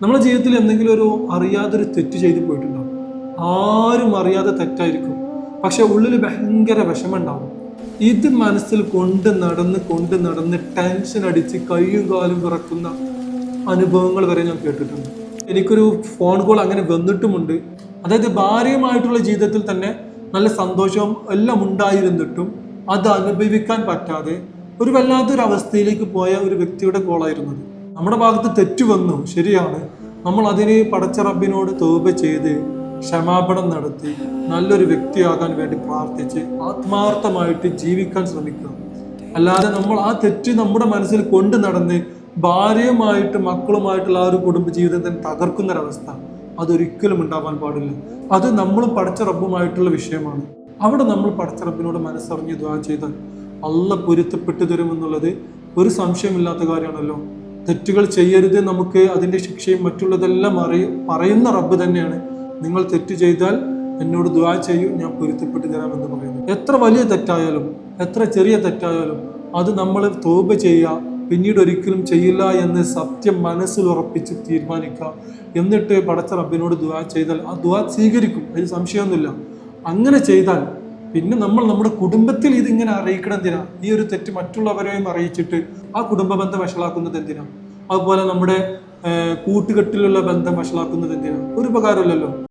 നമ്മുടെ ജീവിതത്തിൽ എന്തെങ്കിലും ഒരു അറിയാതൊരു തെറ്റ് ചെയ്തു പോയിട്ടുണ്ടാവും. ആരും അറിയാതെ തെറ്റായിരിക്കും, പക്ഷെ ഉള്ളിൽ ഭയങ്കര വിഷമം ഉണ്ടാവും. ഇത് മനസ്സിൽ കൊണ്ട് നടന്ന് ടെൻഷൻ അടിച്ച് കൈയും കാലും വിറക്കുന്ന അനുഭവങ്ങൾ വരെ ഞാൻ കേട്ടിട്ടുണ്ട്. എനിക്കൊരു ഫോൺ കോൾ അങ്ങനെ വന്നിട്ടുമുണ്ട്. അതായത് ഭാര്യയുമായിട്ടുള്ള ജീവിതത്തിൽ തന്നെ നല്ല സന്തോഷവും എല്ലാം ഉണ്ടായിരുന്നിട്ടും അത് അനുഭവിക്കാൻ പറ്റാതെ ഒരു വല്ലാത്തൊരു അവസ്ഥയിലേക്ക് പോയ ഒരു വ്യക്തിയുടെ കോളായിരുന്നത്. നമ്മുടെ ഭാഗത്ത് തെറ്റ് വന്നു, ശരിയാണ്. നമ്മൾ അതിനെ പടച്ച റബ്ബിനോട് തൗബ ചെയ്ത് ക്ഷമാപണം നടത്തി നല്ലൊരു വ്യക്തിയാകാൻ വേണ്ടി പ്രാർത്ഥിച്ച് ആത്മാർത്ഥമായിട്ട് ജീവിക്കാൻ ശ്രമിക്കുക. അല്ലാതെ നമ്മൾ ആ തെറ്റ് നമ്മുടെ മനസ്സിൽ കൊണ്ട് നടന്ന് ഭാര്യയുമായിട്ട് മക്കളുമായിട്ടുള്ള ആ ഒരു കുടുംബ ജീവിതത്തെ തകർക്കുന്നൊരവസ്ഥ അതൊരിക്കലും ഉണ്ടാവാൻ പാടില്ല. അത് നമ്മൾ പടച്ച റബ്ബുമായിട്ടുള്ള വിഷയമാണ്. അവിടെ നമ്മൾ പടച്ച റബ്ബിനോട് മനസ്സറിഞ്ഞ് ദുആ ചെയ്താൽ അള്ളാഹ് പൊരുത്തപ്പെട്ടു തരുമെന്നുള്ളത് ഒരു സംശയമില്ലാത്ത കാര്യമാണല്ലോ. തെറ്റുകൾ ചെയ്യരുത്, നമുക്ക് അതിൻ്റെ ശിക്ഷയും മറ്റുള്ളതെല്ലാം പറയുന്ന റബ്ബ് തന്നെയാണ്. നിങ്ങൾ തെറ്റ് ചെയ്താൽ എന്നോട് ദുആ ചെയ്യൂ, ഞാൻ പൊരുത്തപ്പെട്ടു തരാമെന്ന് പറയുന്നു. എത്ര വലിയ തെറ്റായാലും എത്ര ചെറിയ തെറ്റായാലും അത് നമ്മൾ തൗബ ചെയ്യുക, പിന്നീട് ഒരിക്കലും ചെയ്യില്ല എന്ന് സത്യം മനസ്സിൽ ഉറപ്പിച്ച് തീരുമാനിക്കുക. എന്നിട്ട് പടച്ച റബ്ബിനോട് ദുആ ചെയ്താൽ ആ ദുആ സ്വീകരിക്കും, അതിൽ സംശയമൊന്നുമില്ല. അങ്ങനെ ചെയ്താൽ പിന്നെ നമ്മൾ നമ്മുടെ കുടുംബത്തിൽ ഇതിങ്ങനെ അറിയിക്കണം എന്തിനാ? ഈ ഒരു തെറ്റ് മറ്റുള്ളവരെയും അറിയിച്ചിട്ട് ആ കുടുംബ ബന്ധം വഷളാക്കുന്നത് എന്തിനാ? അതുപോലെ നമ്മുടെ കൂട്ടുകെട്ടിലുള്ള ബന്ധം വഷളാക്കുന്നത് എന്തിനാ? ഒരു ഉപകാരമില്ലല്ലോ.